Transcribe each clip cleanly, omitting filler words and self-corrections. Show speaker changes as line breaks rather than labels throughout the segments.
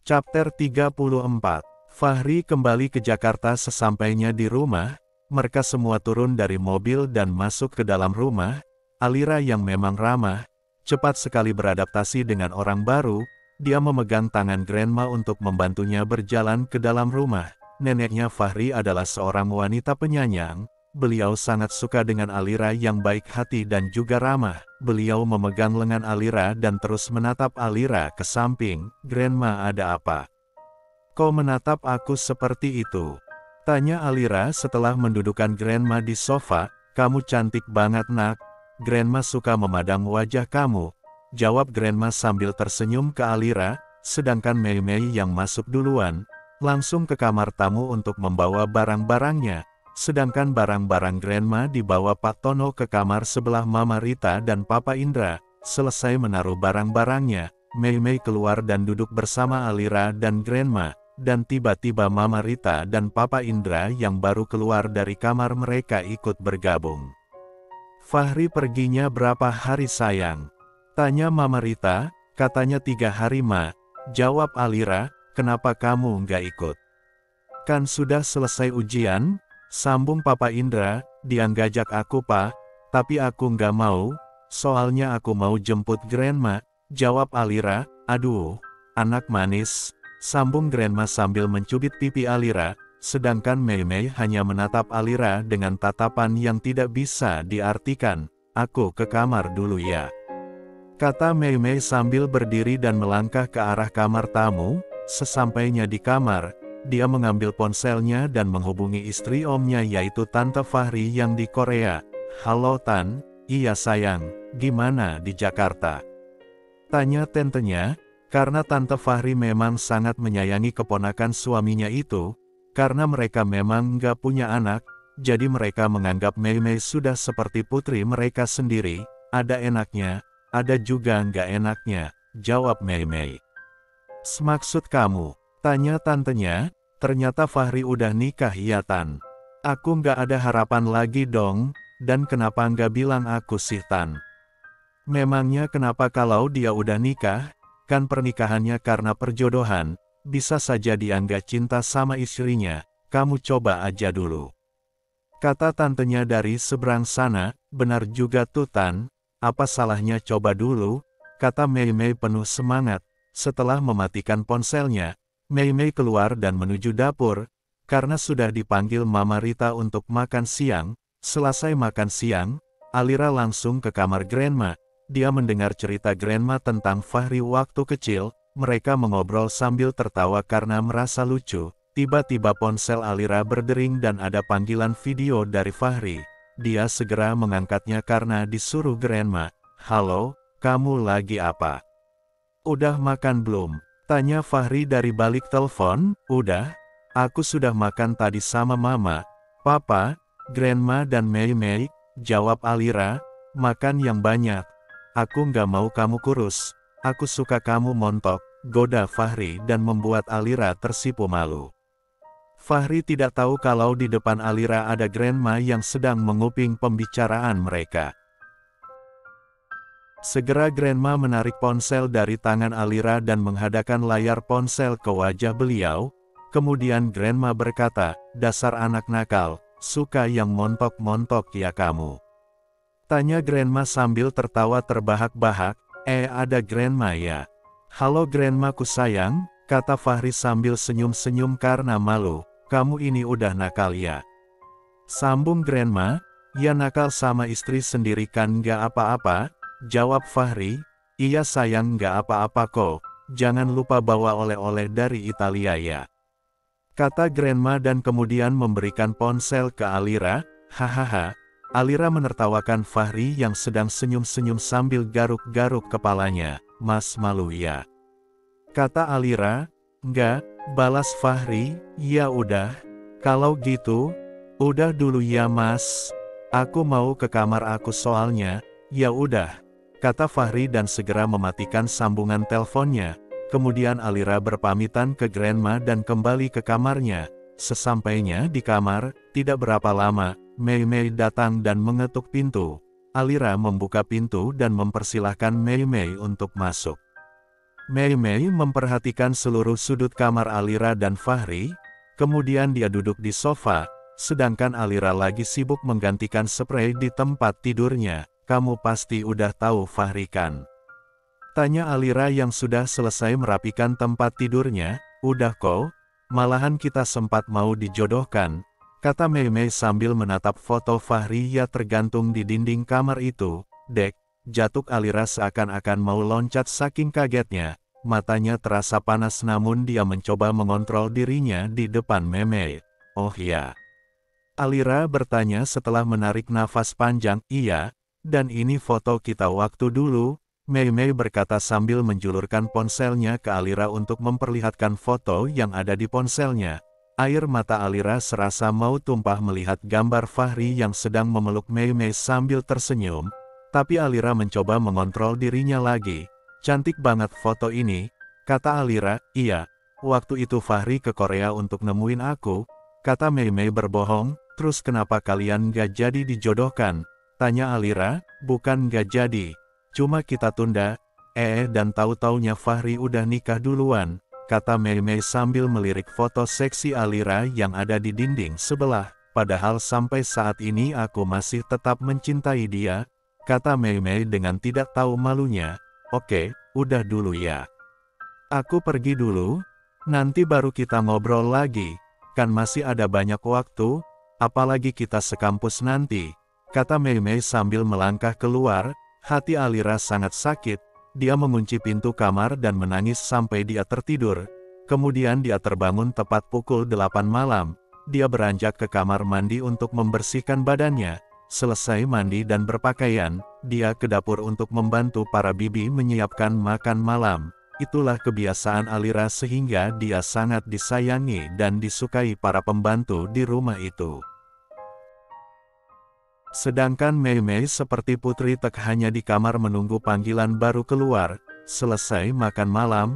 Chapter 34. Fahri kembali ke Jakarta. Sesampainya di rumah, mereka semua turun dari mobil dan masuk ke dalam rumah. Alira yang memang ramah, cepat sekali beradaptasi dengan orang baru. Dia memegang tangan Grandma untuk membantunya berjalan ke dalam rumah. Neneknya Fahri adalah seorang wanita penyayang. Beliau sangat suka dengan Alira yang baik hati dan juga ramah. Beliau memegang lengan Alira dan terus menatap Alira ke samping. "Grandma, ada apa? Kau menatap aku seperti itu?" tanya Alira setelah mendudukkan Grandma di sofa. "Kamu cantik banget, nak. Grandma suka memandang wajah kamu," jawab Grandma sambil tersenyum ke Alira. Sedangkan Mei Mei yang masuk duluan, langsung ke kamar tamu untuk membawa barang-barangnya. Sedangkan barang-barang Grandma dibawa Pak Tono ke kamar sebelah Mama Rita dan Papa Indra. Selesai menaruh barang-barangnya, Mei Mei keluar dan duduk bersama Alira dan Grandma. Dan tiba-tiba Mama Rita dan Papa Indra yang baru keluar dari kamar mereka ikut bergabung. "Fahri perginya berapa hari, sayang?" tanya Mama Rita. "Katanya 3 hari, Ma," jawab Alira. "Kenapa kamu nggak ikut? Kan sudah selesai ujian?" sambung Papa Indra. "Dia ngajak aku, Pak, tapi aku nggak mau, soalnya aku mau jemput Grandma," jawab Alira. "Aduh, anak manis," sambung Grandma sambil mencubit pipi Alira. Sedangkan Mei Mei hanya menatap Alira dengan tatapan yang tidak bisa diartikan. "Aku ke kamar dulu ya," kata Mei Mei sambil berdiri dan melangkah ke arah kamar tamu. Sesampainya di kamar, dia mengambil ponselnya dan menghubungi istri omnya yaitu Tante Fahri yang di Korea. "Halo Tan." "Iya sayang, gimana di Jakarta?" tanya tantenya, karena Tante Fahri memang sangat menyayangi keponakan suaminya itu. Karena mereka memang nggak punya anak, jadi mereka menganggap Mei Mei sudah seperti putri mereka sendiri. "Ada enaknya, ada juga nggak enaknya," jawab Mei Mei. "Semaksud kamu?" tanya tantenya. "Ternyata Fahri udah nikah ya Tan?" "Aku nggak ada harapan lagi dong, dan kenapa nggak bilang aku sih Tan?" "Memangnya kenapa kalau dia udah nikah? Kan pernikahannya karena perjodohan, bisa saja dia nggak cinta sama istrinya. Kamu coba aja dulu," kata tantenya dari seberang sana. "Benar juga tuh Tan, apa salahnya coba dulu," kata Mei Mei penuh semangat. Setelah mematikan ponselnya, Mei Mei keluar dan menuju dapur, karena sudah dipanggil Mama Rita untuk makan siang. Selesai makan siang, Alira langsung ke kamar Grandma. Dia mendengar cerita Grandma tentang Fahri waktu kecil. Mereka mengobrol sambil tertawa karena merasa lucu. Tiba-tiba ponsel Alira berdering dan ada panggilan video dari Fahri. Dia segera mengangkatnya karena disuruh Grandma. "Halo, kamu lagi apa? Udah makan belum?" tanya Fahri dari balik telepon. "Udah, aku sudah makan tadi sama Mama, Papa, Grandma dan Mei Mei," jawab Alira. "Makan yang banyak. Aku nggak mau kamu kurus. Aku suka kamu montok," goda Fahri dan membuat Alira tersipu malu. Fahri tidak tahu kalau di depan Alira ada Grandma yang sedang menguping pembicaraan mereka. Segera Grandma menarik ponsel dari tangan Alira dan menghadapkan layar ponsel ke wajah beliau. Kemudian Grandma berkata, "Dasar anak nakal, suka yang montok-montok ya kamu?" tanya Grandma sambil tertawa terbahak-bahak. Ada Grandma ya?" "Halo Grandma ku sayang," kata Fahri sambil senyum-senyum karena malu. "Kamu ini udah nakal ya?" sambung Grandma. "Ya nakal sama istri sendiri kan nggak apa-apa," jawab Fahri. "Iya sayang nggak apa-apa kok, jangan lupa bawa oleh-oleh dari Italia ya," kata Grandma dan kemudian memberikan ponsel ke Alira. "Hahaha." Alira menertawakan Fahri yang sedang senyum-senyum sambil garuk-garuk kepalanya. "Mas malu ya?" kata Alira. "Nggak," balas Fahri. "Ya udah, kalau gitu, udah dulu ya Mas. Aku mau ke kamar aku soalnya." "Ya udah," kata Fahri dan segera mematikan sambungan teleponnya. Kemudian Alira berpamitan ke Grandma dan kembali ke kamarnya. Sesampainya di kamar, tidak berapa lama, Mei Mei datang dan mengetuk pintu. Alira membuka pintu dan mempersilahkan Mei Mei untuk masuk. Mei Mei memperhatikan seluruh sudut kamar Alira dan Fahri, kemudian dia duduk di sofa, sedangkan Alira lagi sibuk menggantikan spray di tempat tidurnya. Kamu pasti udah tahu Fahri kan? Tanya Alira yang sudah selesai merapikan tempat tidurnya. Udah kok, malahan kita sempat mau dijodohkan, kata Mei Mei sambil menatap foto Fahri yang tergantung di dinding kamar itu. Dek, jatuk Alira seakan-akan mau loncat saking kagetnya, matanya terasa panas namun dia mencoba mengontrol dirinya di depan Mei Mei. Oh ya. Alira bertanya setelah menarik nafas panjang. Iya, dan ini foto kita waktu dulu. Mei Mei berkata sambil menjulurkan ponselnya ke Alira untuk memperlihatkan foto yang ada di ponselnya. Air mata Alira serasa mau tumpah melihat gambar Fahri yang sedang memeluk Mei Mei sambil tersenyum, tapi Alira mencoba mengontrol dirinya lagi. Cantik banget foto ini, kata Alira. Iya, waktu itu Fahri ke Korea untuk nemuin aku, kata Mei Mei berbohong. Terus kenapa kalian gak jadi dijodohkan? Tanya Alira. Bukan gak jadi, cuma kita tunda, dan tahu-taunya Fahri udah nikah duluan, kata Mei Mei sambil melirik foto seksi Alira yang ada di dinding sebelah. Padahal sampai saat ini aku masih tetap mencintai dia, kata Mei Mei dengan tidak tahu malunya. Oke, udah dulu ya. Aku pergi dulu, nanti baru kita ngobrol lagi, kan masih ada banyak waktu, apalagi kita sekampus nanti, kata Mei Mei sambil melangkah keluar. Hati Alira sangat sakit, dia mengunci pintu kamar dan menangis sampai dia tertidur. Kemudian dia terbangun tepat pukul 8 malam, dia beranjak ke kamar mandi untuk membersihkan badannya. Selesai mandi dan berpakaian, dia ke dapur untuk membantu para bibi menyiapkan makan malam. Itulah kebiasaan Alira sehingga dia sangat disayangi dan disukai para pembantu di rumah itu. Sedangkan Mei Mei seperti putri tek hanya di kamar menunggu panggilan baru keluar. Selesai makan malam,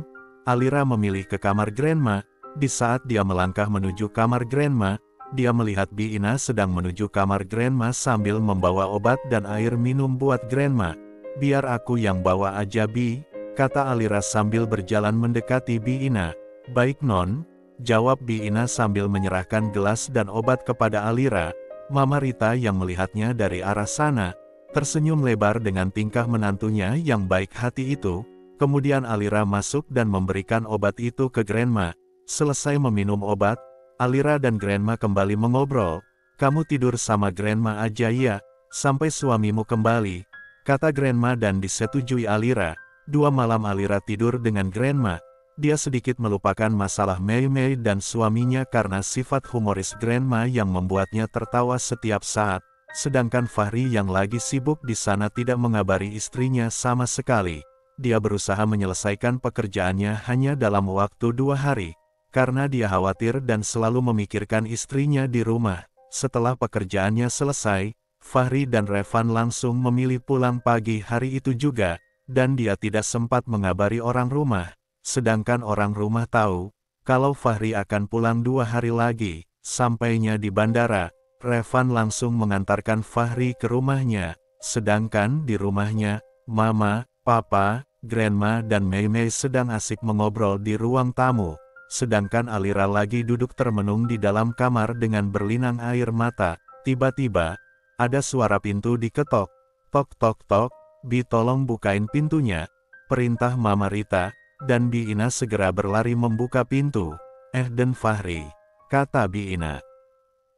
Alira memilih ke kamar Grandma. Di saat dia melangkah menuju kamar Grandma, dia melihat Bi Ina sedang menuju kamar Grandma sambil membawa obat dan air minum buat Grandma. Biar aku yang bawa aja Bi, kata Alira sambil berjalan mendekati Bi Ina. Baik non, jawab Bi Ina sambil menyerahkan gelas dan obat kepada Alira. Mama Rita yang melihatnya dari arah sana, tersenyum lebar dengan tingkah menantunya yang baik hati itu. Kemudian Alira masuk dan memberikan obat itu ke Grandma. Selesai meminum obat, Alira dan Grandma kembali mengobrol. Kamu tidur sama Grandma aja ya, sampai suamimu kembali, kata Grandma dan disetujui Alira. 2 malam Alira tidur dengan Grandma. Dia sedikit melupakan masalah Mei Mei dan suaminya karena sifat humoris Grandma yang membuatnya tertawa setiap saat. Sedangkan Fahri yang lagi sibuk di sana tidak mengabari istrinya sama sekali. Dia berusaha menyelesaikan pekerjaannya hanya dalam waktu 2 hari. Karena dia khawatir dan selalu memikirkan istrinya di rumah. Setelah pekerjaannya selesai, Fahri dan Revan langsung memilih pulang pagi hari itu juga, dan dia tidak sempat mengabari orang rumah. Sedangkan orang rumah tahu, kalau Fahri akan pulang 2 hari lagi. Sampainya di bandara, Revan langsung mengantarkan Fahri ke rumahnya. Sedangkan di rumahnya, Mama, Papa, Grandma dan Mei Mei sedang asik mengobrol di ruang tamu. Sedangkan Alira lagi duduk termenung di dalam kamar dengan berlinang air mata. Tiba-tiba, ada suara pintu diketok. Tok tok tok, Bi tolong bukain pintunya, perintah Mama Rita. Dan Bi Ina segera berlari membuka pintu. Dan Fahri, kata Bi Ina.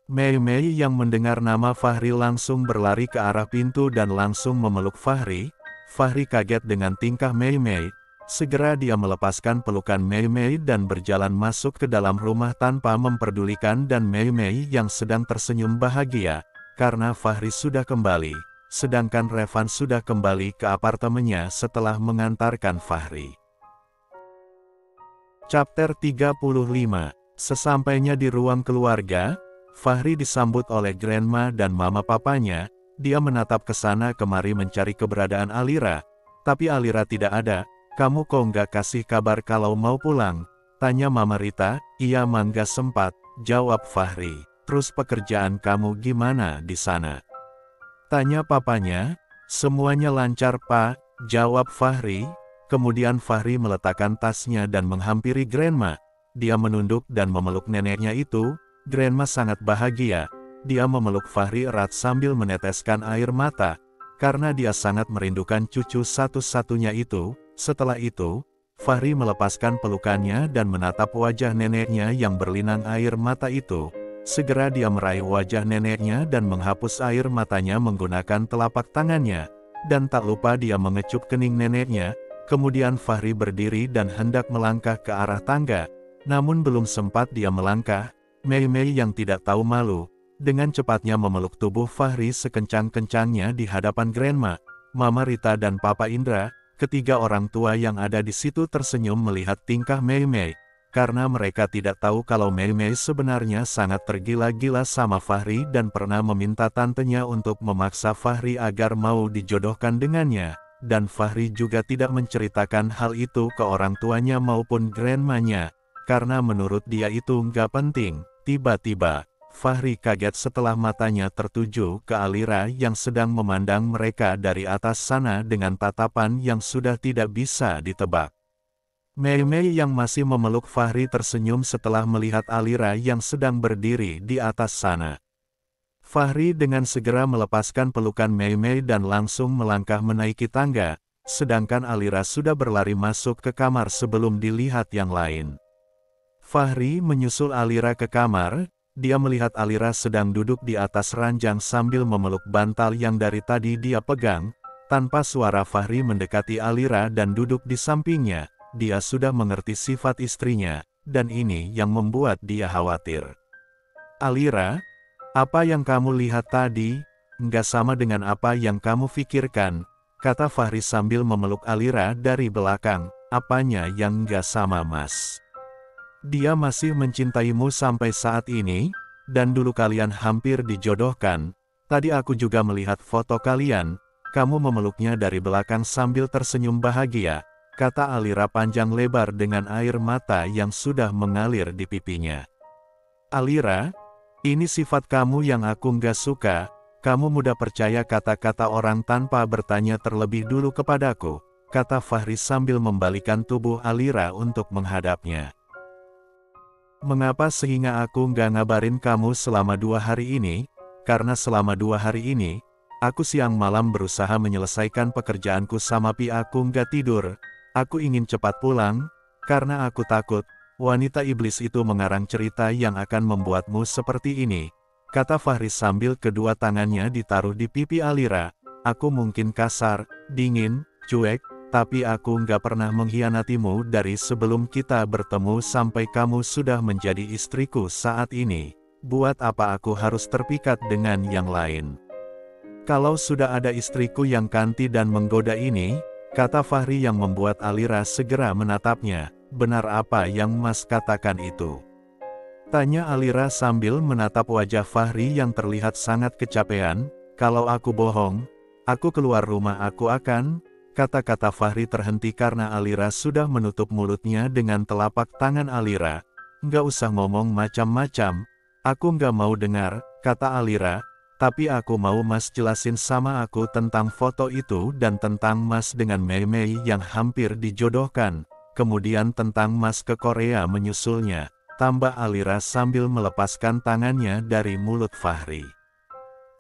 Mei Mei yang mendengar nama Fahri langsung berlari ke arah pintu dan langsung memeluk Fahri. Fahri kaget dengan tingkah Mei Mei. Segera dia melepaskan pelukan Mei Mei dan berjalan masuk ke dalam rumah tanpa memperdulikan dan Mei Mei yang sedang tersenyum bahagia, karena Fahri sudah kembali. Sedangkan Revan sudah kembali ke apartemennya setelah mengantarkan Fahri. Chapter 35. Sesampainya di ruang keluarga, Fahri disambut oleh Grandma dan Mama Papanya. Dia menatap ke sana kemari mencari keberadaan Alira. Tapi Alira tidak ada. Kamu kok nggak kasih kabar kalau mau pulang? Tanya Mama Rita. Iya mangga sempat, jawab Fahri. Terus pekerjaan kamu gimana di sana? Tanya papanya. Semuanya lancar Pak, jawab Fahri. Kemudian Fahri meletakkan tasnya dan menghampiri Grandma. Dia menunduk dan memeluk neneknya itu. Grandma sangat bahagia. Dia memeluk Fahri erat sambil meneteskan air mata, karena dia sangat merindukan cucu satu-satunya itu. Setelah itu, Fahri melepaskan pelukannya dan menatap wajah neneknya yang berlinang air mata itu. Segera dia meraih wajah neneknya dan menghapus air matanya menggunakan telapak tangannya. Dan tak lupa dia mengecup kening neneknya. Kemudian Fahri berdiri dan hendak melangkah ke arah tangga. Namun belum sempat dia melangkah, Mei Mei yang tidak tahu malu, dengan cepatnya memeluk tubuh Fahri sekencang-kencangnya di hadapan Grandma, Mama Rita dan Papa Indra. Ketiga orang tua yang ada di situ tersenyum melihat tingkah Mei Mei, karena mereka tidak tahu kalau Mei Mei sebenarnya sangat tergila-gila sama Fahri dan pernah meminta tantenya untuk memaksa Fahri agar mau dijodohkan dengannya. Dan Fahri juga tidak menceritakan hal itu ke orang tuanya maupun grandmanya, karena menurut dia itu nggak penting. Tiba-tiba, Fahri kaget setelah matanya tertuju ke Alira yang sedang memandang mereka dari atas sana dengan tatapan yang sudah tidak bisa ditebak. Mei Mei yang masih memeluk Fahri tersenyum setelah melihat Alira yang sedang berdiri di atas sana. Fahri dengan segera melepaskan pelukan Mei Mei dan langsung melangkah menaiki tangga, sedangkan Alira sudah berlari masuk ke kamar sebelum dilihat yang lain. Fahri menyusul Alira ke kamar, dia melihat Alira sedang duduk di atas ranjang sambil memeluk bantal yang dari tadi dia pegang. Tanpa suara Fahri mendekati Alira dan duduk di sampingnya, dia sudah mengerti sifat istrinya, dan ini yang membuat dia khawatir. Alira, apa yang kamu lihat tadi, nggak sama dengan apa yang kamu pikirkan, kata Fahri sambil memeluk Alira dari belakang. Apanya yang nggak sama, Mas? Dia masih mencintaimu sampai saat ini, dan dulu kalian hampir dijodohkan. Tadi aku juga melihat foto kalian, kamu memeluknya dari belakang sambil tersenyum bahagia, kata Alira panjang lebar dengan air mata yang sudah mengalir di pipinya. Alira, ini sifat kamu yang aku nggak suka, kamu mudah percaya kata-kata orang tanpa bertanya terlebih dulu kepadaku, kata Fahri sambil membalikan tubuh Alira untuk menghadapnya. Mengapa sehingga aku nggak ngabarin kamu selama 2 hari ini? Karena selama 2 hari ini, aku siang malam berusaha menyelesaikan pekerjaanku sama aku nggak tidur. Aku ingin cepat pulang, karena aku takut wanita iblis itu mengarang cerita yang akan membuatmu seperti ini, kata Fahri sambil kedua tangannya ditaruh di pipi Alira. Aku mungkin kasar, dingin, cuek, tapi aku nggak pernah mengkhianatimu dari sebelum kita bertemu sampai kamu sudah menjadi istriku saat ini. Buat apa aku harus terpikat dengan yang lain? Kalau sudah ada istriku yang kanti dan menggoda ini, kata Fahri yang membuat Alira segera menatapnya. Benar apa yang Mas katakan itu? Tanya Alira sambil menatap wajah Fahri yang terlihat sangat kecapean. Kalau aku bohong, aku keluar rumah aku akan... Kata-kata Fahri terhenti karena Alira sudah menutup mulutnya dengan telapak tangan Alira. Nggak usah ngomong macam-macam, aku nggak mau dengar, kata Alira. Tapi aku mau Mas jelasin sama aku tentang foto itu dan tentang Mas dengan Mei Mei yang hampir dijodohkan. Kemudian tentang Mas ke Korea menyusulnya, tambah Alira sambil melepaskan tangannya dari mulut Fahri.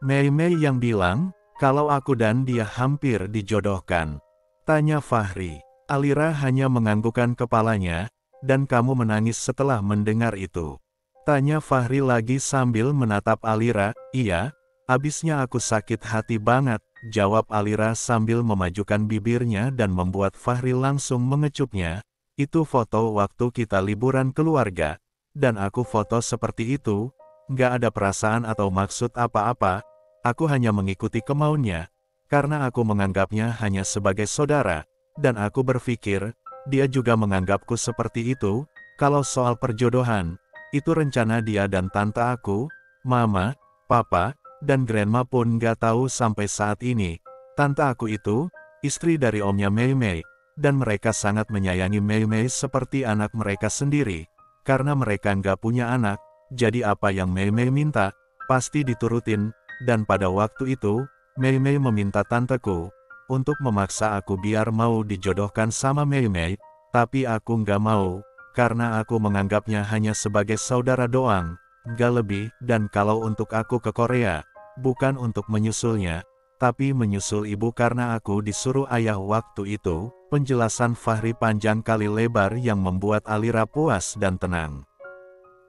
Mei Mei yang bilang, kalau aku dan dia hampir dijodohkan. Tanya Fahri. Alira hanya menganggukkan kepalanya, dan kamu menangis setelah mendengar itu. Tanya Fahri lagi sambil menatap Alira. Iya, abisnya aku sakit hati banget, jawab Alira sambil memajukan bibirnya dan membuat Fahri langsung mengecupnya. Itu foto waktu kita liburan keluarga, dan aku foto seperti itu, nggak ada perasaan atau maksud apa-apa, aku hanya mengikuti kemauannya, karena aku menganggapnya hanya sebagai saudara, dan aku berpikir, dia juga menganggapku seperti itu. Kalau soal perjodohan, itu rencana dia dan tante aku, mama, papa, dan grandma pun nggak tahu sampai saat ini. Tante aku itu, istri dari omnya Mei Mei, dan mereka sangat menyayangi Mei Mei seperti anak mereka sendiri. Karena mereka nggak punya anak, jadi apa yang Mei Mei minta, pasti diturutin, dan pada waktu itu, Mei Mei meminta tanteku untuk memaksa aku biar mau dijodohkan sama Mei Mei, tapi aku nggak mau, karena aku menganggapnya hanya sebagai saudara doang, nggak lebih, dan kalau untuk aku ke Korea, bukan untuk menyusulnya, tapi menyusul ibu karena aku disuruh ayah waktu itu. Penjelasan Fahri panjang kali lebar yang membuat Alira puas dan tenang.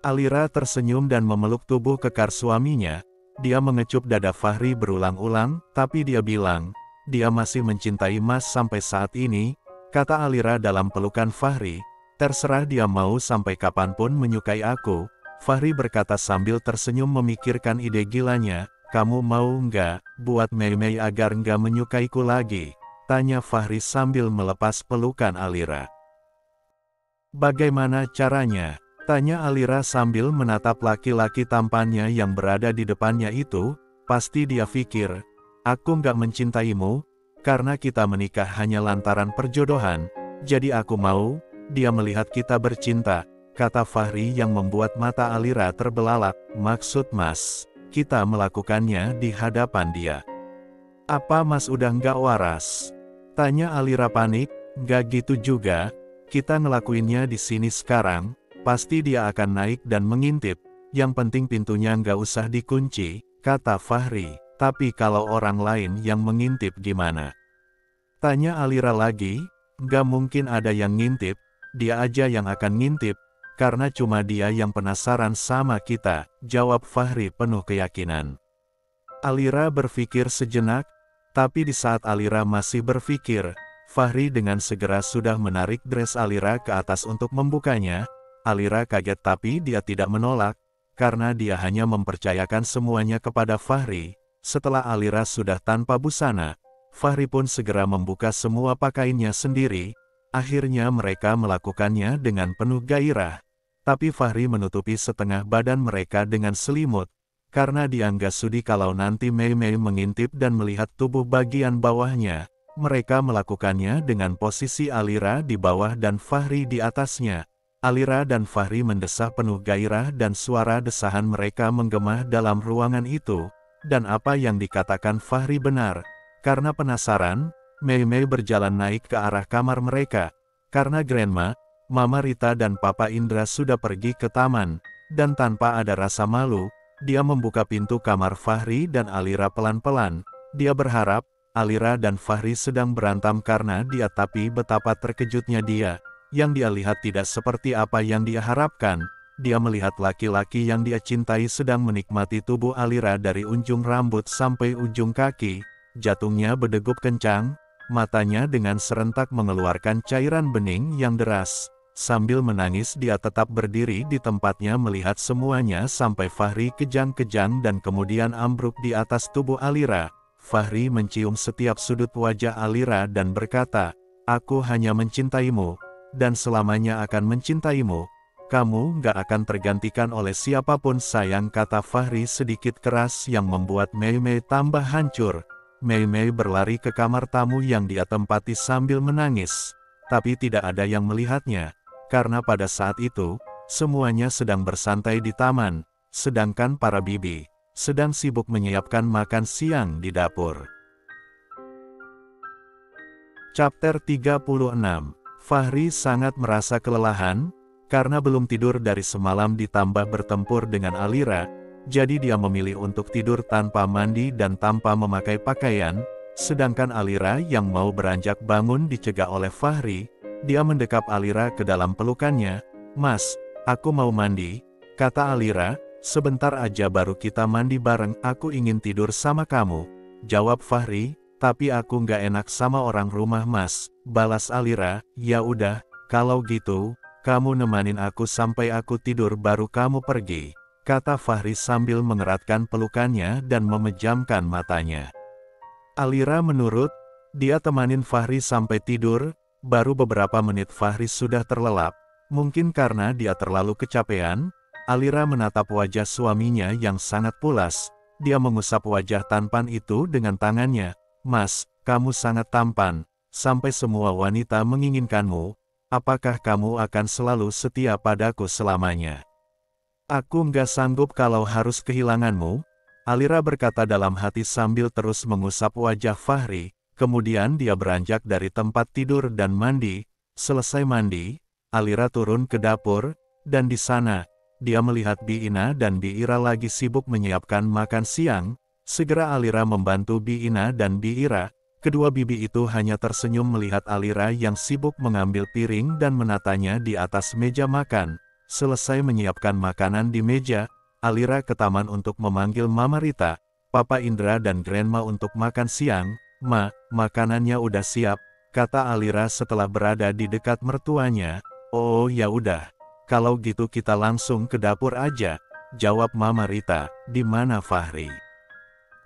Alira tersenyum dan memeluk tubuh kekar suaminya. Dia mengecup dada Fahri berulang-ulang, tapi dia bilang, dia masih mencintai Mas sampai saat ini, kata Alira dalam pelukan Fahri. Terserah dia mau sampai kapanpun menyukai aku, Fahri berkata sambil tersenyum memikirkan ide gilanya. Kamu mau nggak buat Mei Mei agar nggak menyukaiku lagi? Tanya Fahri sambil melepas pelukan Alira. Bagaimana caranya? Tanya Alira sambil menatap laki-laki tampannya yang berada di depannya itu. Pasti dia pikir, aku nggak mencintaimu, karena kita menikah hanya lantaran perjodohan, jadi aku mau, dia melihat kita bercinta, kata Fahri yang membuat mata Alira terbelalak. Maksud Mas, kita melakukannya di hadapan dia. Apa Mas udah nggak waras? Tanya Alira panik. Nggak gitu juga, kita ngelakuinnya di sini sekarang, pasti dia akan naik dan mengintip, yang penting pintunya nggak usah dikunci, kata Fahri. Tapi kalau orang lain yang mengintip gimana? Tanya Alira lagi. Nggak mungkin ada yang ngintip, dia aja yang akan ngintip, karena cuma dia yang penasaran sama kita, jawab Fahri penuh keyakinan. Alira berpikir sejenak, tapi di saat Alira masih berpikir, Fahri dengan segera sudah menarik dress Alira ke atas untuk membukanya. Alira kaget tapi dia tidak menolak, karena dia hanya mempercayakan semuanya kepada Fahri. Setelah Alira sudah tanpa busana, Fahri pun segera membuka semua pakaiannya sendiri. Akhirnya mereka melakukannya dengan penuh gairah. Tapi Fahri menutupi setengah badan mereka dengan selimut, karena dia nggak sudi kalau nanti Mei Mei mengintip dan melihat tubuh bagian bawahnya. Mereka melakukannya dengan posisi Alira di bawah dan Fahri di atasnya. Alira dan Fahri mendesah penuh gairah dan suara desahan mereka menggema dalam ruangan itu. Dan apa yang dikatakan Fahri benar. Karena penasaran, Mei Mei berjalan naik ke arah kamar mereka. Karena Grandma, Mama Rita dan Papa Indra sudah pergi ke taman, dan tanpa ada rasa malu, dia membuka pintu kamar Fahri dan Alira pelan-pelan. Dia berharap, Alira dan Fahri sedang berantem karena dia, tapi betapa terkejutnya dia. Yang dia lihat tidak seperti apa yang dia harapkan. Dia melihat laki-laki yang dia cintai sedang menikmati tubuh Alira dari ujung rambut sampai ujung kaki. Jantungnya berdegup kencang, matanya dengan serentak mengeluarkan cairan bening yang deras. Sambil menangis dia tetap berdiri di tempatnya melihat semuanya sampai Fahri kejang-kejang dan kemudian ambruk di atas tubuh Alira. Fahri mencium setiap sudut wajah Alira dan berkata, aku hanya mencintaimu, dan selamanya akan mencintaimu. Kamu nggak akan tergantikan oleh siapapun sayang, kata Fahri sedikit keras yang membuat Mei Mei tambah hancur. Mei Mei berlari ke kamar tamu yang dia tempati sambil menangis. Tapi tidak ada yang melihatnya. Karena pada saat itu, semuanya sedang bersantai di taman, sedangkan para bibi sedang sibuk menyiapkan makan siang di dapur. Chapter 36. Fahri sangat merasa kelelahan, karena belum tidur dari semalam ditambah bertempur dengan Alira, jadi dia memilih untuk tidur tanpa mandi dan tanpa memakai pakaian, sedangkan Alira yang mau beranjak bangun dicegah oleh Fahri. Dia mendekap Alira ke dalam pelukannya. Mas, aku mau mandi, kata Alira, sebentar aja baru kita mandi bareng, aku ingin tidur sama kamu, jawab Fahri, tapi aku nggak enak sama orang rumah Mas, balas Alira. Ya udah, kalau gitu, kamu nemanin aku sampai aku tidur baru kamu pergi, kata Fahri sambil mengeratkan pelukannya dan memejamkan matanya. Alira menurut, dia temanin Fahri sampai tidur. Baru beberapa menit Fahri sudah terlelap, mungkin karena dia terlalu kecapean. Alira menatap wajah suaminya yang sangat pulas. Dia mengusap wajah tampan itu dengan tangannya. Mas, kamu sangat tampan, sampai semua wanita menginginkanmu. Apakah kamu akan selalu setia padaku selamanya? Aku nggak sanggup kalau harus kehilanganmu, Alira berkata dalam hati sambil terus mengusap wajah Fahri. Kemudian dia beranjak dari tempat tidur dan mandi. Selesai mandi, Alira turun ke dapur, dan di sana, dia melihat Bi Ina dan Bi Ira lagi sibuk menyiapkan makan siang. Segera Alira membantu Bi Ina dan Bi Ira. Kedua bibi itu hanya tersenyum melihat Alira yang sibuk mengambil piring dan menatanya di atas meja makan. Selesai menyiapkan makanan di meja, Alira ke taman untuk memanggil Mama Rita, Papa Indra dan Grandma untuk makan siang. "Ma, makanannya udah siap," kata Alira setelah berada di dekat mertuanya. "Oh ya udah, kalau gitu kita langsung ke dapur aja," jawab Mama Rita. "Di mana Fahri?"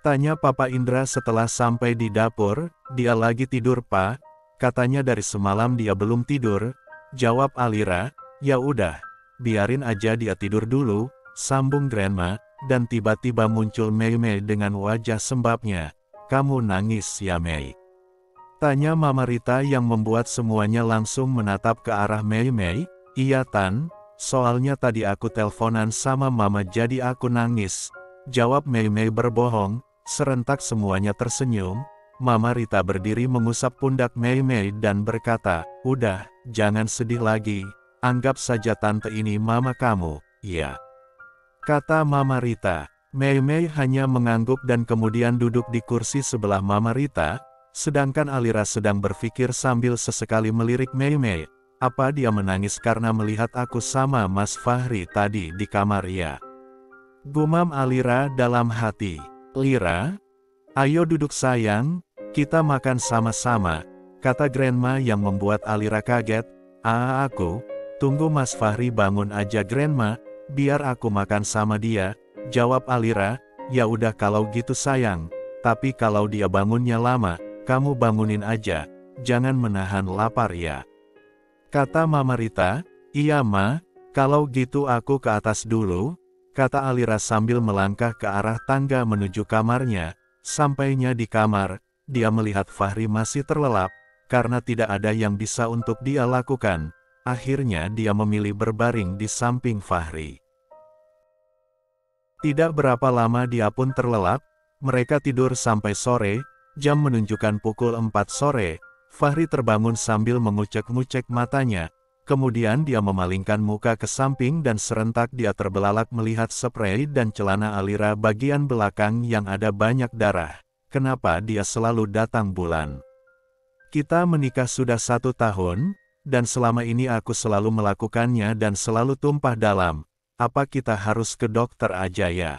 tanya Papa Indra setelah sampai di dapur. "Dia lagi tidur, Pak. Katanya dari semalam dia belum tidur," jawab Alira. "Ya udah, biarin aja dia tidur dulu," sambung Grandma, dan tiba-tiba muncul Mei Mei dengan wajah sembabnya. "Kamu nangis ya Mei?" tanya Mama Rita yang membuat semuanya langsung menatap ke arah Mei Mei. "Iya Tan, soalnya tadi aku teleponan sama Mama jadi aku nangis," jawab Mei Mei berbohong. Serentak semuanya tersenyum. Mama Rita berdiri mengusap pundak Mei Mei dan berkata, "Udah, jangan sedih lagi. Anggap saja tante ini mama kamu." "Iya," kata Mama Rita. Mei Mei hanya mengangguk dan kemudian duduk di kursi sebelah Mama Rita, sedangkan Alira sedang berpikir sambil sesekali melirik Mei Mei. "Apa dia menangis karena melihat aku sama Mas Fahri tadi di kamar ya?" gumam Alira dalam hati. "Lira, ayo duduk sayang, kita makan sama-sama," kata Grandma yang membuat Alira kaget. Aku, tunggu Mas Fahri bangun aja Grandma, biar aku makan sama dia," jawab Alira. "Ya udah kalau gitu sayang, tapi kalau dia bangunnya lama, kamu bangunin aja, jangan menahan lapar ya," kata Mama Rita. "Iya Ma, kalau gitu aku ke atas dulu," kata Alira sambil melangkah ke arah tangga menuju kamarnya. Sampainya di kamar, dia melihat Fahri masih terlelap, karena tidak ada yang bisa untuk dia lakukan. Akhirnya dia memilih berbaring di samping Fahri. Tidak berapa lama dia pun terlelap. Mereka tidur sampai sore. Jam menunjukkan pukul 4 sore. Fahri terbangun sambil mengucek-ngucek matanya. Kemudian dia memalingkan muka ke samping dan serentak dia terbelalak melihat spray dan celana Alira bagian belakang yang ada banyak darah. "Kenapa dia selalu datang bulan? Kita menikah sudah 1 tahun, dan selama ini aku selalu melakukannya dan selalu tumpah dalam. Apa kita harus ke dokter aja ya?"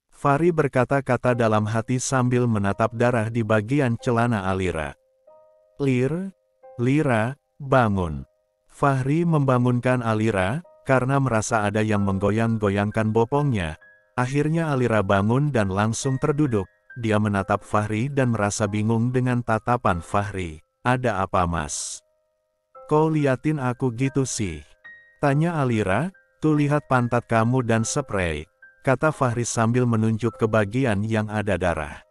Fahri berkata-kata dalam hati sambil menatap darah di bagian celana Alira. Lira, bangun." Fahri membangunkan Alira, karena merasa ada yang menggoyang-goyangkan bopongnya. Akhirnya Alira bangun dan langsung terduduk. Dia menatap Fahri dan merasa bingung dengan tatapan Fahri. "Ada apa Mas? Kok liatin aku gitu sih?" tanya Alira. "Tuh lihat pantat kamu dan spray," kata Fahri sambil menunjuk ke bagian yang ada darah.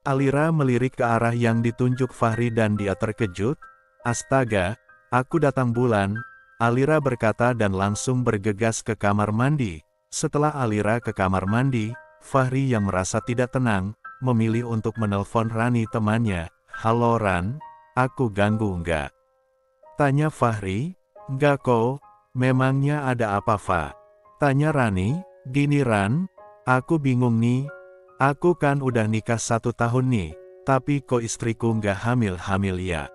Alira melirik ke arah yang ditunjuk Fahri dan dia terkejut. "Astaga, aku datang bulan," Alira berkata dan langsung bergegas ke kamar mandi. Setelah Alira ke kamar mandi, Fahri yang merasa tidak tenang, memilih untuk menelpon Rani temannya. "Halo Ran, aku ganggu nggak?" tanya Fahri. "Nggak kok, memangnya ada apa Fa?" tanya Rani. "Gini Ran, aku bingung nih, aku kan udah nikah 1 tahun nih, tapi kok istriku nggak hamil-hamil ya?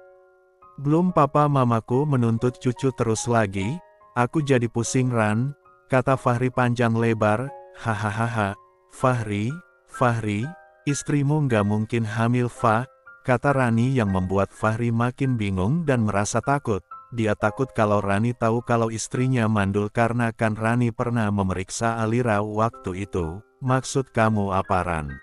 Belum papa mamaku menuntut cucu terus lagi, aku jadi pusing Ran," kata Fahri panjang lebar. "Hahaha, Fahri, istrimu nggak mungkin hamil Fa," kata Rani yang membuat Fahri makin bingung dan merasa takut. Dia takut kalau Rani tahu kalau istrinya mandul karena kan Rani pernah memeriksa Alira waktu itu. "Maksud kamu apa Ran?"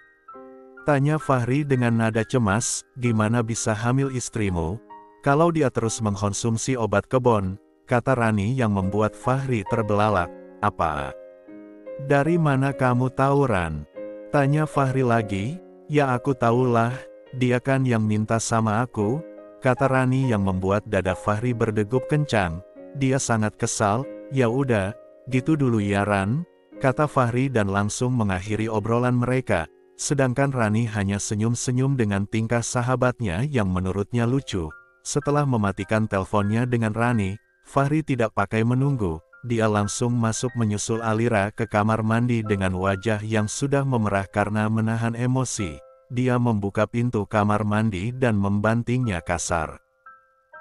tanya Fahri dengan nada cemas. "Gimana bisa hamil istrimu? Kalau dia terus mengkonsumsi obat kebon," kata Rani yang membuat Fahri terbelalak. "Apa? Dari mana kamu tahu Ran?" tanya Fahri lagi. "Ya aku tahulah, dia kan yang minta sama aku," kata Rani yang membuat dada Fahri berdegup kencang. Dia sangat kesal. "Ya udah, gitu dulu ya Ran," kata Fahri dan langsung mengakhiri obrolan mereka. Sedangkan Rani hanya senyum-senyum dengan tingkah sahabatnya yang menurutnya lucu. Setelah mematikan teleponnya dengan Rani, Fahri tidak pakai menunggu. Dia langsung masuk menyusul Alira ke kamar mandi dengan wajah yang sudah memerah karena menahan emosi. Dia membuka pintu kamar mandi dan membantingnya kasar.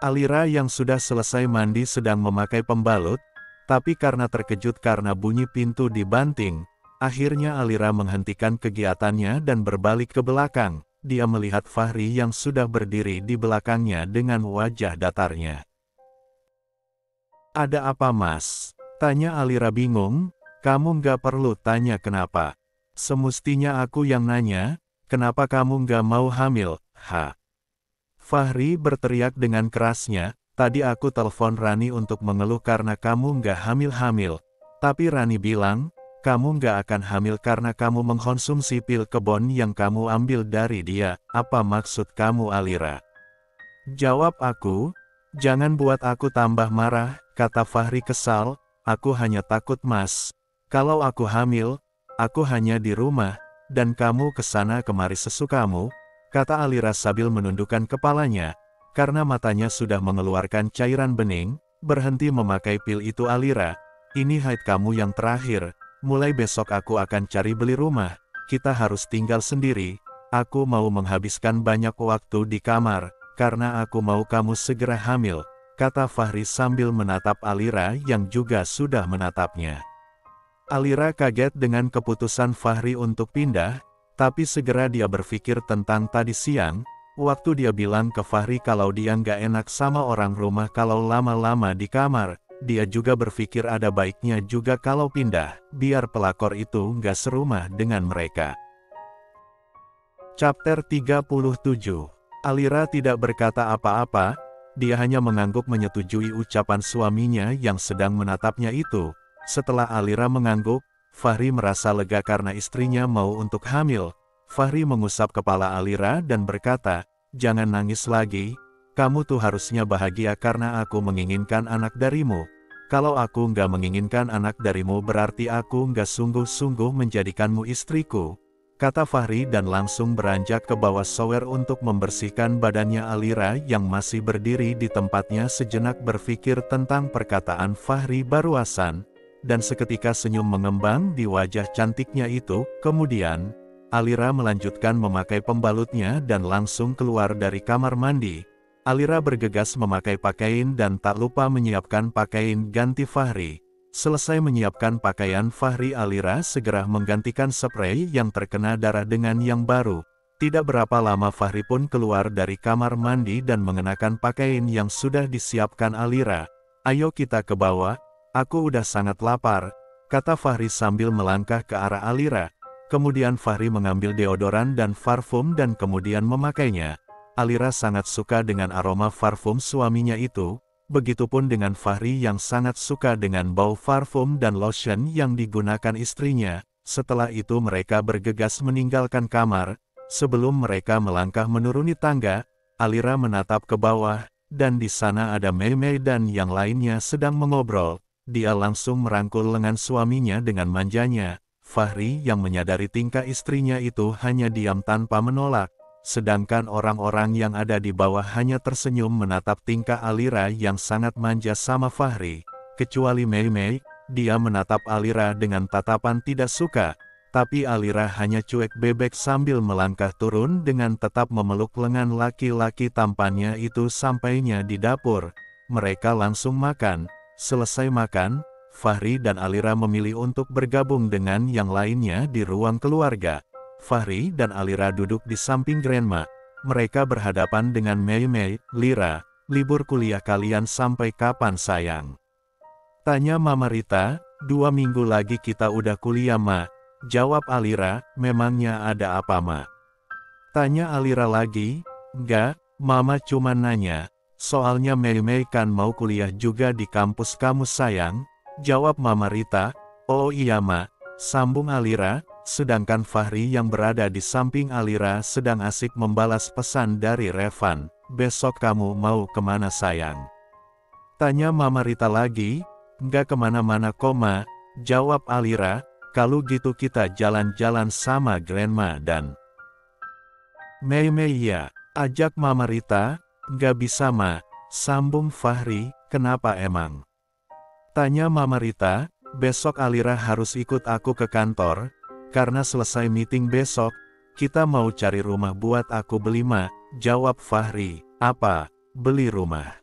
Alira yang sudah selesai mandi sedang memakai pembalut, tapi karena terkejut karena bunyi pintu dibanting, akhirnya Alira menghentikan kegiatannya dan berbalik ke belakang. Dia melihat Fahri yang sudah berdiri di belakangnya dengan wajah datarnya. "Ada apa, Mas?" tanya Alira bingung. "Kamu nggak perlu tanya kenapa. Semestinya aku yang nanya, kenapa kamu nggak mau hamil, ha?" Fahri berteriak dengan kerasnya, "Tadi aku telepon Rani untuk mengeluh karena kamu nggak hamil-hamil. Tapi Rani bilang, kamu nggak akan hamil karena kamu mengkonsumsi pil kebon yang kamu ambil dari dia. Apa maksud kamu, Alira?" Jawab aku. "Jangan buat aku tambah marah," kata Fahri kesal. "Aku hanya takut, Mas. Kalau aku hamil, aku hanya di rumah, dan kamu kesana kemari sesukamu," kata Alira sambil menundukkan kepalanya. Karena matanya sudah mengeluarkan cairan bening. "Berhenti memakai pil itu, Alira. Ini haid kamu yang terakhir. Mulai besok aku akan cari beli rumah. Kita harus tinggal sendiri. Aku mau menghabiskan banyak waktu di kamar, karena aku mau kamu segera hamil," kata Fahri sambil menatap Alira yang juga sudah menatapnya. Alira kaget dengan keputusan Fahri untuk pindah, tapi segera dia berpikir tentang tadi siang, waktu dia bilang ke Fahri kalau dia nggak enak sama orang rumah kalau lama-lama di kamar. Dia juga berpikir ada baiknya juga kalau pindah, biar pelakor itu nggak serumah dengan mereka. Chapter 37. Alira tidak berkata apa-apa, dia hanya mengangguk menyetujui ucapan suaminya yang sedang menatapnya itu. Setelah Alira mengangguk, Fahri merasa lega karena istrinya mau untuk hamil. Fahri mengusap kepala Alira dan berkata, "Jangan nangis lagi, kamu tuh harusnya bahagia karena aku menginginkan anak darimu. Kalau aku nggak menginginkan anak darimu berarti aku nggak sungguh-sungguh menjadikanmu istriku," kata Fahri dan langsung beranjak ke bawah shower untuk membersihkan badannya. Alira yang masih berdiri di tempatnya sejenak berpikir tentang perkataan Fahri barusan, dan seketika senyum mengembang di wajah cantiknya itu. Kemudian, Alira melanjutkan memakai pembalutnya dan langsung keluar dari kamar mandi. Alira bergegas memakai pakaian dan tak lupa menyiapkan pakaian ganti Fahri. Selesai menyiapkan pakaian Fahri, Alira segera menggantikan spray yang terkena darah dengan yang baru. Tidak berapa lama Fahri pun keluar dari kamar mandi dan mengenakan pakaian yang sudah disiapkan Alira. "Ayo kita ke bawah, aku udah sangat lapar," kata Fahri sambil melangkah ke arah Alira. Kemudian Fahri mengambil deodoran dan parfum dan kemudian memakainya. Alira sangat suka dengan aroma parfum suaminya itu, begitupun dengan Fahri yang sangat suka dengan bau parfum dan lotion yang digunakan istrinya. Setelah itu mereka bergegas meninggalkan kamar. Sebelum mereka melangkah menuruni tangga, Alira menatap ke bawah, dan di sana ada Mei Mei dan yang lainnya sedang mengobrol. Dia langsung merangkul lengan suaminya dengan manjanya. Fahri yang menyadari tingkah istrinya itu hanya diam tanpa menolak. Sedangkan orang-orang yang ada di bawah hanya tersenyum menatap tingkah Alira yang sangat manja sama Fahri. Kecuali Mei Mei, dia menatap Alira dengan tatapan tidak suka. Tapi Alira hanya cuek bebek sambil melangkah turun dengan tetap memeluk lengan laki-laki tampannya itu. Sampainya di dapur, mereka langsung makan. Selesai makan, Fahri dan Alira memilih untuk bergabung dengan yang lainnya di ruang keluarga. Fahri dan Alira duduk di samping grandma. Mereka berhadapan dengan Mei Mei. "Lira, libur kuliah kalian sampai kapan, sayang?" tanya Mama Rita. "2 minggu lagi kita udah kuliah, Ma," jawab Alira. "Memangnya ada apa, Ma?" tanya Alira lagi. "Enggak, Mama cuma nanya. Soalnya Mei Mei kan mau kuliah juga di kampus kamu, sayang," jawab Mama Rita. "Oh iya, Ma," sambung Alira. Sedangkan Fahri yang berada di samping Alira sedang asik membalas pesan dari Revan. "Besok kamu mau kemana, sayang?" tanya Mama Rita lagi. "Nggak kemana-mana kok, Ma," jawab Alira. Kalau gitu kita jalan-jalan sama Grandma dan Mei Mei. Ya, ajak Mama Rita. Nggak bisa Ma, sambung Fahri. Kenapa emang? Tanya Mama Rita. Besok Alira harus ikut aku ke kantor, karena selesai meeting besok, kita mau cari rumah buat aku beli Ma, jawab Fahri. Apa? Beli rumah?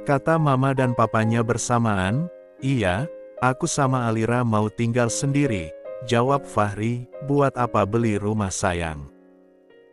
Kata Mama dan Papanya bersamaan. Iya, aku sama Alira mau tinggal sendiri, jawab Fahri. Buat apa beli rumah sayang?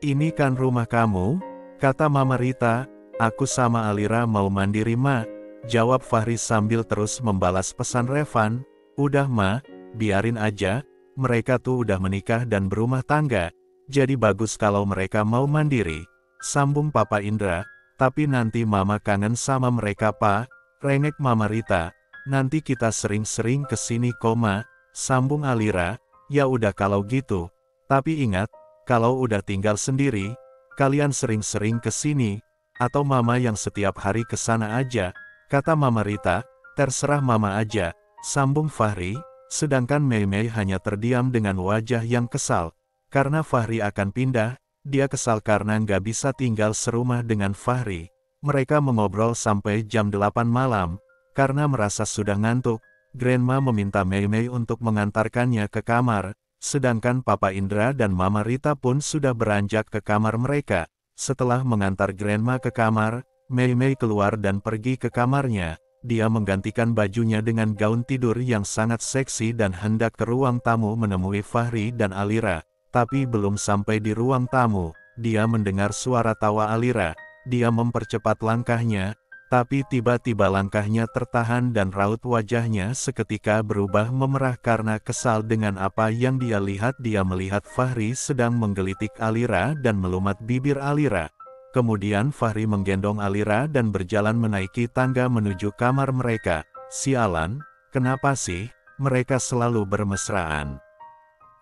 Ini kan rumah kamu, kata Mama Rita. Aku sama Alira mau mandiri Ma, jawab Fahri sambil terus membalas pesan Revan. Udah Ma, biarin aja, mereka tuh udah menikah dan berumah tangga, jadi bagus kalau mereka mau mandiri, sambung Papa Indra. Tapi nanti Mama kangen sama mereka Pa, rengek Mama Rita. Nanti kita sering-sering kesini koma, sambung Alira. Ya udah kalau gitu, tapi ingat, kalau udah tinggal sendiri, kalian sering-sering kesini, atau Mama yang setiap hari kesana aja, kata Mama Rita. Terserah Mama aja, sambung Fahri. Sedangkan Mei Mei hanya terdiam dengan wajah yang kesal, karena Fahri akan pindah. Dia kesal karena nggak bisa tinggal serumah dengan Fahri. Mereka mengobrol sampai jam 8 malam, karena merasa sudah ngantuk. Grandma meminta Mei Mei untuk mengantarkannya ke kamar, sedangkan Papa Indra dan Mama Rita pun sudah beranjak ke kamar mereka. Setelah mengantar Grandma ke kamar, Mei Mei keluar dan pergi ke kamarnya. Dia menggantikan bajunya dengan gaun tidur yang sangat seksi dan hendak ke ruang tamu menemui Fahri dan Alira. Tapi belum sampai di ruang tamu, dia mendengar suara tawa Alira. Dia mempercepat langkahnya, tapi tiba-tiba langkahnya tertahan dan raut wajahnya seketika berubah memerah karena kesal dengan apa yang dia lihat. Dia melihat Fahri sedang menggelitik Alira dan melumat bibir Alira. Kemudian Fahri menggendong Alira dan berjalan menaiki tangga menuju kamar mereka. Sialan, kenapa sih mereka selalu bermesraan?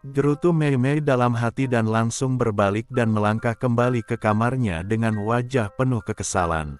Gerutu Mei Mei dalam hati dan langsung berbalik dan melangkah kembali ke kamarnya dengan wajah penuh kekesalan.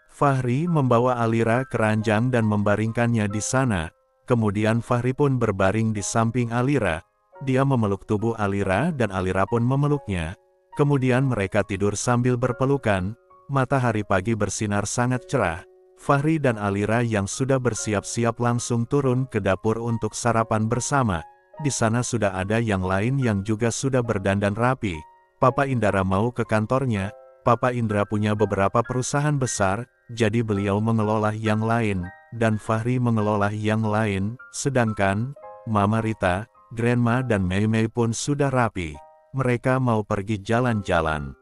Fahri membawa Alira ke ranjang dan membaringkannya di sana. Kemudian Fahri pun berbaring di samping Alira. Dia memeluk tubuh Alira dan Alira pun memeluknya. Kemudian mereka tidur sambil berpelukan. Matahari pagi bersinar sangat cerah. Fahri dan Alira yang sudah bersiap-siap langsung turun ke dapur untuk sarapan bersama. Di sana sudah ada yang lain yang juga sudah berdandan rapi. Papa Indra mau ke kantornya. Papa Indra punya beberapa perusahaan besar, jadi beliau mengelola yang lain, dan Fahri mengelola yang lain. Sedangkan Mama Rita, Grandma dan Mei Mei pun sudah rapi. Mereka mau pergi jalan-jalan.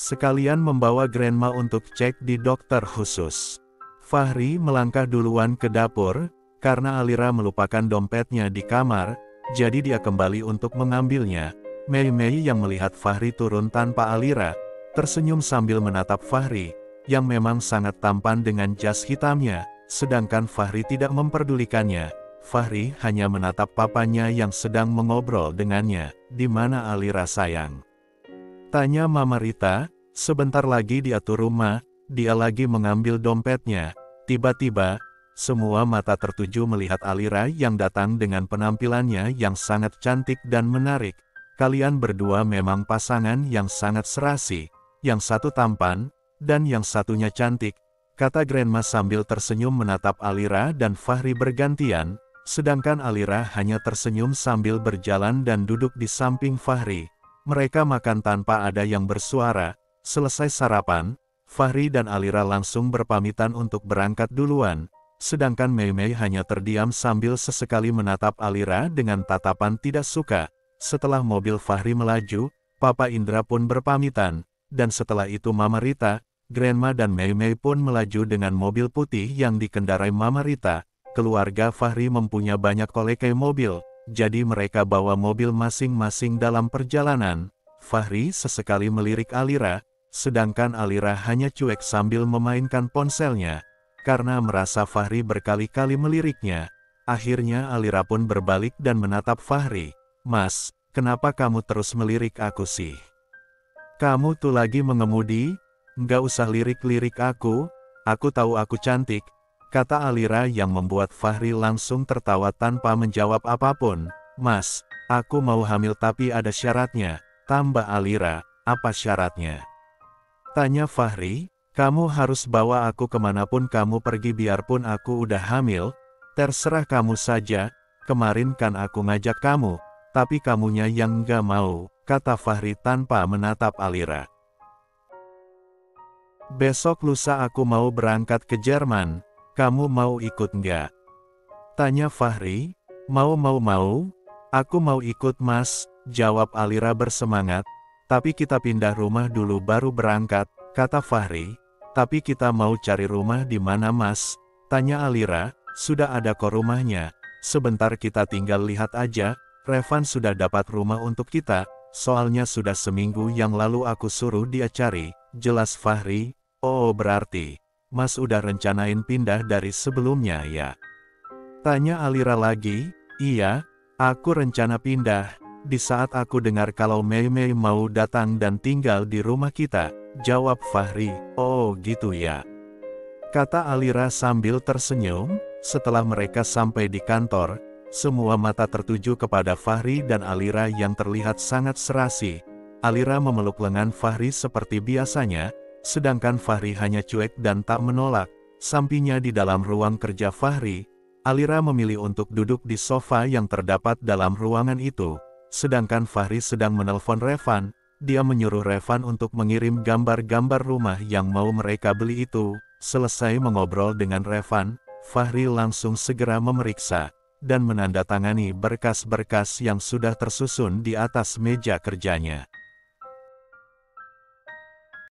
Sekalian membawa Grandma untuk cek di dokter khusus. Fahri melangkah duluan ke dapur, karena Alira melupakan dompetnya di kamar, jadi dia kembali untuk mengambilnya. Mei Mei yang melihat Fahri turun tanpa Alira, tersenyum sambil menatap Fahri, yang memang sangat tampan dengan jas hitamnya, sedangkan Fahri tidak memperdulikannya. Fahri hanya menatap papanya yang sedang mengobrol dengannya. Di mana Alira sayang? Tanya Mama Rita. Sebentar lagi dia turun Ma, dia lagi mengambil dompetnya. Tiba-tiba, semua mata tertuju melihat Alira yang datang dengan penampilannya yang sangat cantik dan menarik. Kalian berdua memang pasangan yang sangat serasi. Yang satu tampan, dan yang satunya cantik, kata Grandma sambil tersenyum menatap Alira dan Fahri bergantian, sedangkan Alira hanya tersenyum sambil berjalan dan duduk di samping Fahri. Mereka makan tanpa ada yang bersuara. Selesai sarapan, Fahri dan Alira langsung berpamitan untuk berangkat duluan. Sedangkan Mei Mei hanya terdiam sambil sesekali menatap Alira dengan tatapan tidak suka. Setelah mobil Fahri melaju, Papa Indra pun berpamitan, dan setelah itu Mama Rita, Grandma dan Mei Mei pun melaju dengan mobil putih yang dikendarai Mama Rita. Keluarga Fahri mempunyai banyak koleksi mobil, jadi mereka bawa mobil masing-masing dalam perjalanan. Fahri sesekali melirik Alira, sedangkan Alira hanya cuek sambil memainkan ponselnya. Karena merasa Fahri berkali-kali meliriknya, akhirnya Alira pun berbalik dan menatap Fahri. Mas, kenapa kamu terus melirik aku sih? Kamu tuh lagi mengemudi? Nggak usah lirik-lirik aku tahu aku cantik, kata Alira yang membuat Fahri langsung tertawa tanpa menjawab apapun. Mas, aku mau hamil tapi ada syaratnya, tambah Alira. Apa syaratnya? Tanya Fahri. Kamu harus bawa aku kemanapun kamu pergi biarpun aku udah hamil, terserah kamu saja, kemarin kan aku ngajak kamu, tapi kamunya yang nggak mau, kata Fahri tanpa menatap Alira. Besok lusa aku mau berangkat ke Jerman, kamu mau ikut nggak? Tanya Fahri. Mau, aku mau ikut mas, jawab Alira bersemangat, tapi kita pindah rumah dulu baru berangkat, kata Fahri. Tapi kita mau cari rumah di mana mas? Tanya Alira. Sudah ada kok rumahnya, sebentar kita tinggal lihat aja, Revan sudah dapat rumah untuk kita, soalnya sudah seminggu yang lalu aku suruh dia cari, jelas Fahri. Oh berarti, mas udah rencanain pindah dari sebelumnya ya? Tanya Alira lagi. Iya, aku rencana pindah, di saat aku dengar kalau Mei Mei mau datang dan tinggal di rumah kita, jawab Fahri. Oh gitu ya, kata Alira sambil tersenyum. Setelah mereka sampai di kantor, semua mata tertuju kepada Fahri dan Alira yang terlihat sangat serasi. Alira memeluk lengan Fahri seperti biasanya, sedangkan Fahri hanya cuek dan tak menolak. Sampingnya di dalam ruang kerja Fahri, Alira memilih untuk duduk di sofa yang terdapat dalam ruangan itu. Sedangkan Fahri sedang menelpon Revan, dia menyuruh Revan untuk mengirim gambar-gambar rumah yang mau mereka beli itu. Selesai mengobrol dengan Revan, Fahri langsung segera memeriksa dan menandatangani berkas-berkas yang sudah tersusun di atas meja kerjanya.